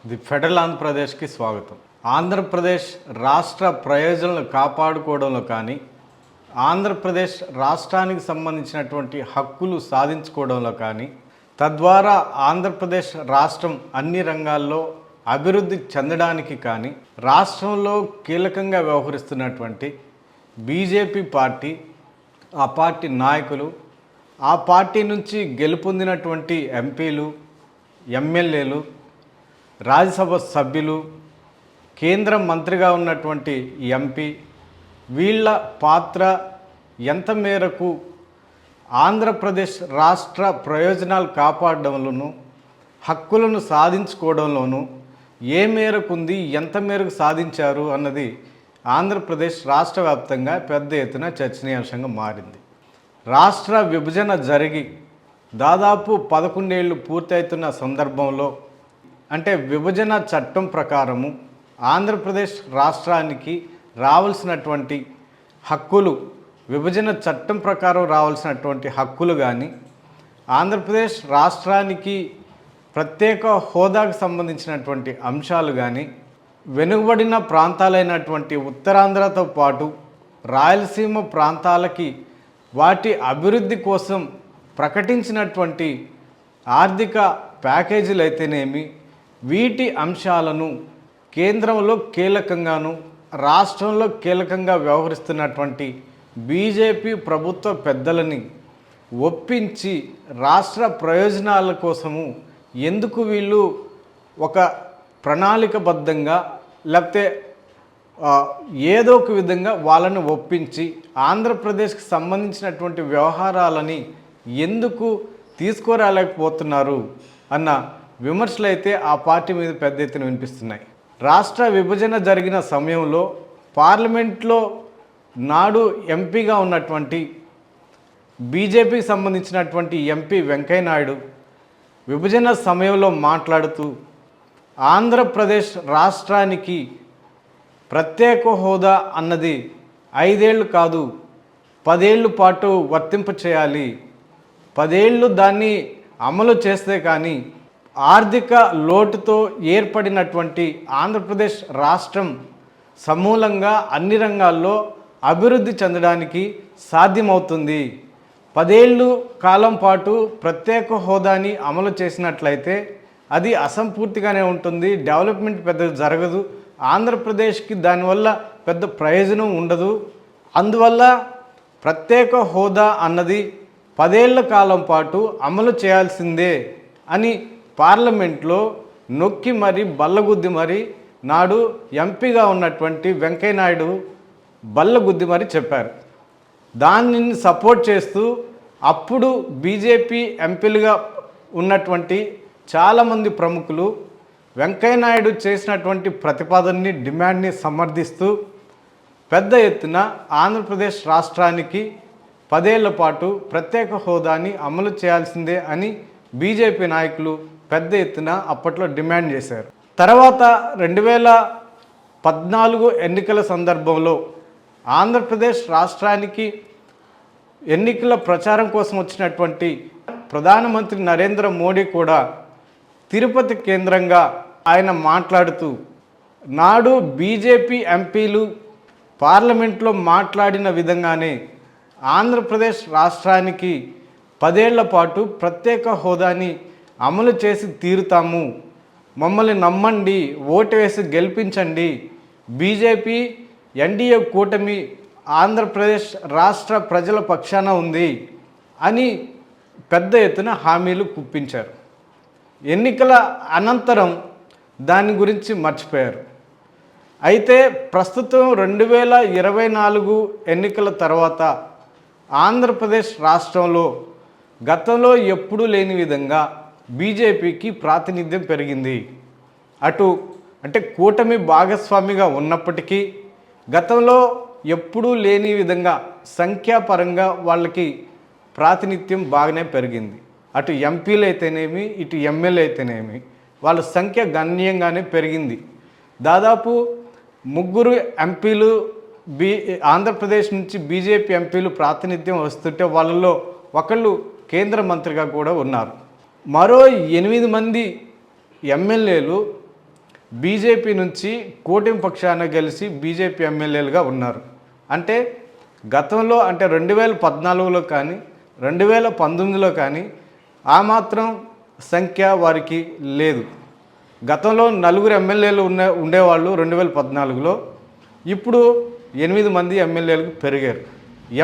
The federal ఆంధ్రప్రదేశ్కి స్వాగతం. ఆంధ్రప్రదేశ్ రాష్ట్ర ప్రయోజనాలను కాపాడుకోవడంలో కానీ, ఆంధ్రప్రదేశ్ రాష్ట్రానికి సంబంధించినటువంటి హక్కులు సాధించుకోవడంలో కానీ, తద్వారా ఆంధ్రప్రదేశ్ రాష్ట్రం అన్ని రంగాల్లో అభివృద్ధి చెందడానికి కానీ, రాష్ట్రంలో కీలకంగా వ్యవహరిస్తున్నటువంటి బీజేపీ పార్టీ, ఆ పార్టీ నాయకులు, ఆ పార్టీ నుంచి గెలుపొందినటువంటి ఎంపీలు, ఎమ్మెల్యేలు, రాజ్యసభ సభ్యులు, కేంద్ర మంత్రిగా ఉన్నటువంటి ఎంపీ, వీళ్ళ పాత్ర ఎంత మేరకు ఆంధ్రప్రదేశ్ రాష్ట్ర ప్రయోజనాలు కాపాడడంలోనూ, హక్కులను సాధించుకోవడంలోనూ ఏ మేరకు ఉంది, ఎంత మేరకు సాధించారు అన్నది ఆంధ్రప్రదేశ్ రాష్ట్ర వ్యాప్తంగా పెద్ద ఎత్తున చర్చనీయాంశంగా మారింది. రాష్ట్ర విభజన జరిగి దాదాపు 11 ఏళ్ళు పూర్తవుతున్న సందర్భంలో, అంటే విభజన చట్టం ప్రకారము ఆంధ్రప్రదేశ్ రాష్ట్రానికి రావాల్సినటువంటి హక్కులు, విభజన చట్టం ప్రకారం రావాల్సినటువంటి హక్కులు కానీ, ఆంధ్రప్రదేశ్ రాష్ట్రానికి ప్రత్యేక హోదాకు సంబంధించినటువంటి అంశాలు కానీ, వెనుకబడిన ప్రాంతాలైనటువంటి ఉత్తరాంధ్రతో పాటు రాయలసీమ ప్రాంతాలకి వాటి అభివృద్ధి కోసం ప్రకటించినటువంటి ఆర్థిక ప్యాకేజీలు అయితేనేమి, వీటి అంశాలను కేంద్రంలో కీలకంగాను, రాష్ట్రంలో కీలకంగా వ్యవహరిస్తున్నటువంటి బీజేపీ ప్రభుత్వ పెద్దలని ఒప్పించి రాష్ట్ర ప్రయోజనాల కోసము ఎందుకు వీళ్ళు ఒక ప్రణాళికబద్ధంగా లేకపోతే ఏదో ఒక విధంగా వాళ్ళని ఒప్పించి ఆంధ్రప్రదేశ్కి సంబంధించినటువంటి వ్యవహారాలని ఎందుకు తీసుకురాలేకపోతున్నారు అన్న విమర్శలు అయితే ఆ పార్టీ మీద పెద్ద ఎత్తున వినిపిస్తున్నాయి. రాష్ట్ర విభజన జరిగిన సమయంలో పార్లమెంట్లో నాడు ఎంపీగా ఉన్నటువంటి బీజేపీకి సంబంధించినటువంటి ఎంపీ వెంకయ్యనాయుడు విభజన సమయంలో మాట్లాడుతూ ఆంధ్రప్రదేశ్ రాష్ట్రానికి ప్రత్యేక హోదా అన్నది 5 ఏళ్ళు కాదు 10 ఏళ్ళ పాటు వర్తింప చేయాలి, 10 ఏళ్ళు దాన్ని అమలు చేస్తే కానీ ఆర్థిక లోటుతో ఏర్పడినటువంటి ఆంధ్రప్రదేశ్ రాష్ట్రం సమూలంగా అన్ని రంగాల్లో అభివృద్ధి చెందడానికి సాధ్యమవుతుంది. 10 ఏళ్ళు కాలం పాటు ప్రత్యేక హోదాని అమలు చేసినట్లయితే అది అసంపూర్తిగానే ఉంటుంది, డెవలప్మెంట్ పెద్దగా జరగదు, ఆంధ్రప్రదేశ్కి దానివల్ల పెద్ద ప్రయోజనం ఉండదు. అందువల్ల ప్రత్యేక హోదా అన్నది 10 ఏళ్ల కాలం పాటు అమలు చేయాల్సిందే అని పార్లమెంట్లో నొక్కి మరి బల్లగుద్ది మరి నాడు ఎంపీగా ఉన్నటువంటి వెంకయ్యనాయుడు బల్లగుద్ది మరి చెప్పారు. దానిని సపోర్ట్ చేస్తూ అప్పుడు బీజేపీ ఎంపీలుగా ఉన్నటువంటి చాలామంది ప్రముఖులు వెంకయ్యనాయుడు చేసినటువంటి ప్రతిపాదనని, డిమాండ్ని సమర్థిస్తూ పెద్ద ఎత్తున ఆంధ్రప్రదేశ్ రాష్ట్రానికి 10 ఏళ్ల పాటు ప్రత్యేక హోదాని అమలు చేయాల్సిందే అని బీజేపీ నాయకులు పెద్ద ఎత్తున అప్పట్లో డిమాండ్ చేశారు. తర్వాత 2014 ఎన్నికల సందర్భంలో ఆంధ్రప్రదేశ్ రాష్ట్రానికి ఎన్నికల ప్రచారం కోసం వచ్చినటువంటి ప్రధానమంత్రి నరేంద్ర మోడీ కూడా తిరుపతి కేంద్రంగా ఆయన మాట్లాడుతూ నాడు బీజేపీ ఎంపీలు పార్లమెంట్లో మాట్లాడిన విధంగానే ఆంధ్రప్రదేశ్ రాష్ట్రానికి 10 ఏళ్ల పాటు ప్రత్యేక హోదాని అమలు చేసి తీరుతాము, మమ్మల్ని నమ్మండి, ఓటు వేసి గెలిపించండి, బీజేపీ ఎన్డీఏ కూటమి ఆంధ్రప్రదేశ్ రాష్ట్ర ప్రజల పక్షాన ఉంది అని పెద్ద ఎత్తున హామీలు కుప్పించారు. ఎన్నికల అనంతరం దాని గురించి మర్చిపోయారు. అయితే ప్రస్తుతం 2024 ఎన్నికల తర్వాత ఆంధ్రప్రదేశ్ రాష్ట్రంలో గతంలో ఎప్పుడూ లేని విధంగా బీజేపీకి ప్రాతినిధ్యం పెరిగింది. అంటే కూటమి భాగస్వామిగా ఉన్నప్పటికీ గతంలో ఎప్పుడూ లేని విధంగా సంఖ్యాపరంగా వాళ్ళకి ప్రాతినిధ్యం బాగానే పెరిగింది. అటు ఎంపీలు అయితేనేమి, ఇటు ఎమ్మెల్యే అయితేనేమి వాళ్ళ సంఖ్య గణనీయంగానే పెరిగింది. దాదాపు 3 ఎంపీలు ఆంధ్రప్రదేశ్ నుంచి బీజేపీ ఎంపీలు ప్రాతినిధ్యం వస్తుంటే వాళ్ళలో ఒకళ్ళు కేంద్ర మంత్రిగా కూడా ఉన్నారు. మరో 8 మంది ఎమ్మెల్యేలు బీజేపీ నుంచి కూటమి పక్షాన గెలిచి బీజేపీ ఎమ్మెల్యేలుగా ఉన్నారు. అంటే గతంలో అంటే 2014లో కానీ 2019లో కానీ ఆ మాత్రం సంఖ్య వారికి లేదు. గతంలో 4 ఎమ్మెల్యేలు ఉండేవాళ్ళు 2014లో, ఇప్పుడు 8 మంది ఎమ్మెల్యేలు పెరిగారు,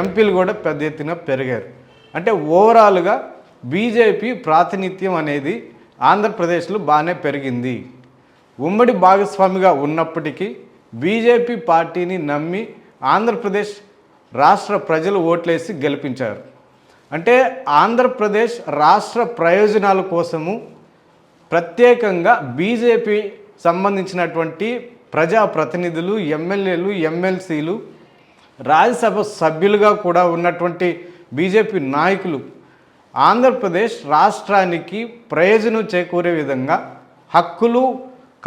ఎంపీలు కూడా పెద్ద ఎత్తున పెరిగారు. అంటే ఓవరాల్గా బీజేపీ ప్రాతినిధ్యం అనేది ఆంధ్రప్రదేశ్లో బాగానే పెరిగింది. ఉమ్మడి భాగస్వామిగా ఉన్నప్పటికీ బీజేపీ పార్టీని నమ్మి ఆంధ్రప్రదేశ్ రాష్ట్ర ప్రజలు ఓట్లేసి గెలిపించారు. అంటే ఆంధ్రప్రదేశ్ రాష్ట్ర ప్రయోజనాల కోసము ప్రత్యేకంగా బీజేపీ సంబంధించినటువంటి ప్రజాప్రతినిధులు, ఎమ్మెల్యేలు, ఎమ్మెల్సీలు, రాజ్యసభ సభ్యులుగా కూడా ఉన్నటువంటి బీజేపీ నాయకులు ఆంధ్రప్రదేశ్ రాష్ట్రానికి ప్రయోజనం చేకూరే విధంగా, హక్కులు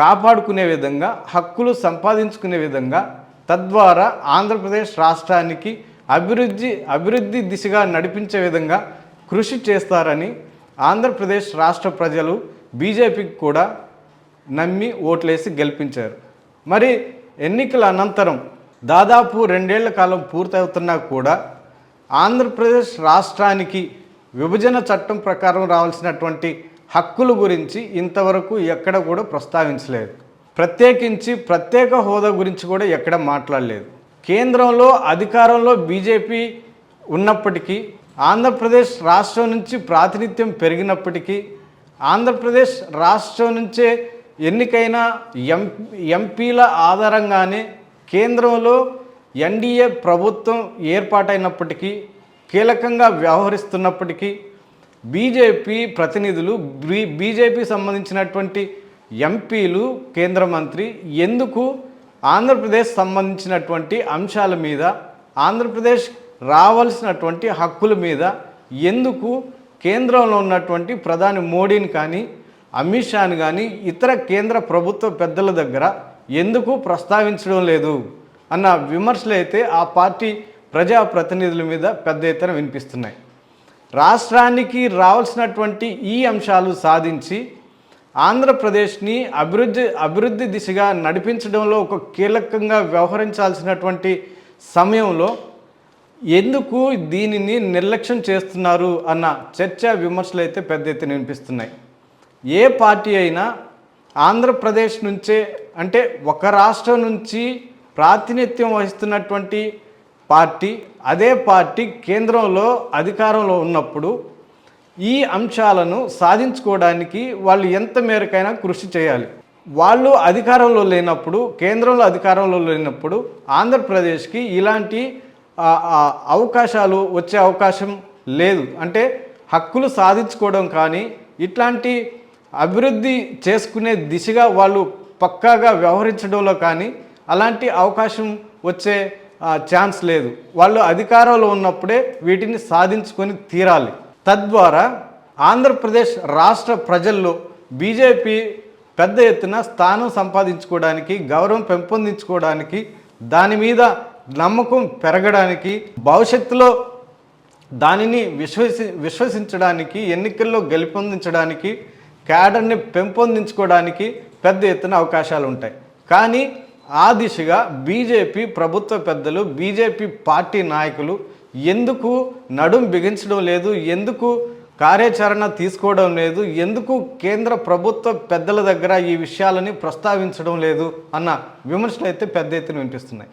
కాపాడుకునే విధంగా, హక్కులు సంపాదించుకునే విధంగా, తద్వారా ఆంధ్రప్రదేశ్ రాష్ట్రానికి అభివృద్ధి దిశగా నడిపించే విధంగా కృషి చేస్తారని ఆంధ్రప్రదేశ్ రాష్ట్ర ప్రజలు బీజేపీకి కూడా నమ్మి ఓట్లేసి గెలిపించారు. మరి ఎన్నికల అనంతరం దాదాపు 2 ఏళ్ల కాలం పూర్తవుతున్నా కూడా ఆంధ్రప్రదేశ్ రాష్ట్రానికి విభజన చట్టం ప్రకారం రావాల్సినటువంటి హక్కుల గురించి ఇంతవరకు ఎక్కడ కూడా ప్రస్తావించలేదు. ప్రత్యేకించి ప్రత్యేక హోదా గురించి కూడా ఎక్కడ మాట్లాడలేదు. కేంద్రంలో అధికారంలో బీజేపీ ఉన్నప్పటికీ, ఆంధ్రప్రదేశ్ రాష్ట్రం నుంచి ప్రాతినిధ్యం పెరిగినప్పటికీ, ఆంధ్రప్రదేశ్ రాష్ట్రం నుంచే ఎన్నికైన ఎంపీల ఆధారంగానే కేంద్రంలో ఎన్డీఏ ప్రభుత్వం ఏర్పాటైనప్పటికీ, కీలకంగా వ్యవహరిస్తున్నప్పటికీ బీజేపీ ప్రతినిధులు, బీజేపీ సంబంధించినటువంటి ఎంపీలు, కేంద్ర మంత్రి ఎందుకు ఆంధ్రప్రదేశ్ సంబంధించినటువంటి అంశాల మీద, ఆంధ్రప్రదేశ్ రావాల్సినటువంటి హక్కుల మీద ఎందుకు కేంద్రంలో ఉన్నటువంటి ప్రధాని మోడీని కానీ, అమిత్ షాని కానీ, ఇతర కేంద్ర ప్రభుత్వ పెద్దల దగ్గర ఎందుకు ప్రస్తావించడం లేదు అన్న విమర్శలు అయితే ఆ పార్టీ ప్రజాప్రతినిధుల మీద పెద్ద ఎత్తున వినిపిస్తున్నాయి. రాష్ట్రానికి రావాల్సినటువంటి ఈ అంశాలు సాధించి ఆంధ్రప్రదేశ్ని అభివృద్ధి దిశగా నడిపించడంలో ఒక కీలకంగా వ్యవహరించాల్సినటువంటి సమయంలో ఎందుకు దీనిని నిర్లక్ష్యం చేస్తున్నారు అన్న చర్చ, విమర్శలు అయితే పెద్ద ఎత్తున వినిపిస్తున్నాయి. ఏ పార్టీ అయినా ఆంధ్రప్రదేశ్ నుంచే, అంటే ఒక రాష్ట్రం నుంచి ప్రాతినిధ్యం వహిస్తున్నటువంటి పార్టీ, అదే పార్టీ కేంద్రంలో అధికారంలో ఉన్నప్పుడు ఈ అంశాలను సాధించుకోవడానికి వాళ్ళు ఎంత మేరకైనా కృషి చేయాలి. వాళ్ళు అధికారంలో లేనప్పుడు, కేంద్రంలో అధికారంలో లేనప్పుడు ఆంధ్రప్రదేశ్కి ఇలాంటి అవకాశాలు వచ్చే అవకాశం లేదు. అంటే హక్కులు సాధించుకోవడం కానీ, ఇట్లాంటి అభివృద్ధి చేసుకునే దిశగా వాళ్ళు పక్కాగా వ్యవహరించడంలో కానీ అలాంటి అవకాశం వచ్చే ఛాన్స్ లేదు. వాళ్ళు అధికారంలో ఉన్నప్పుడే వీటిని సాధించుకొని తీరాలి. తద్వారా ఆంధ్రప్రదేశ్ రాష్ట్ర ప్రజల్లో బీజేపీ పెద్ద ఎత్తున స్థానం సంపాదించుకోవడానికి, గౌరవం పెంపొందించుకోవడానికి, దాని మీద నమ్మకం పెరగడానికి, భవిష్యత్తులో దానిని విశ్వసించడానికి, ఎన్నికల్లో గెలుపొందించడానికి, క్యాడర్ని పెంపొందించుకోవడానికి పెద్ద ఎత్తున అవకాశాలు ఉంటాయి. కానీ ఆ దిశగా బీజేపీ ప్రభుత్వ పెద్దలు, బీజేపీ పార్టీ నాయకులు ఎందుకు నడుం బిగించడం లేదు, ఎందుకు కార్యాచరణ తీసుకోవడం లేదు, ఎందుకు కేంద్ర ప్రభుత్వ పెద్దల దగ్గర ఈ విషయాలని ప్రస్తావించడం లేదు అన్న విమర్శలు అయితే పెద్ద ఎత్తున వినిపిస్తున్నాయి.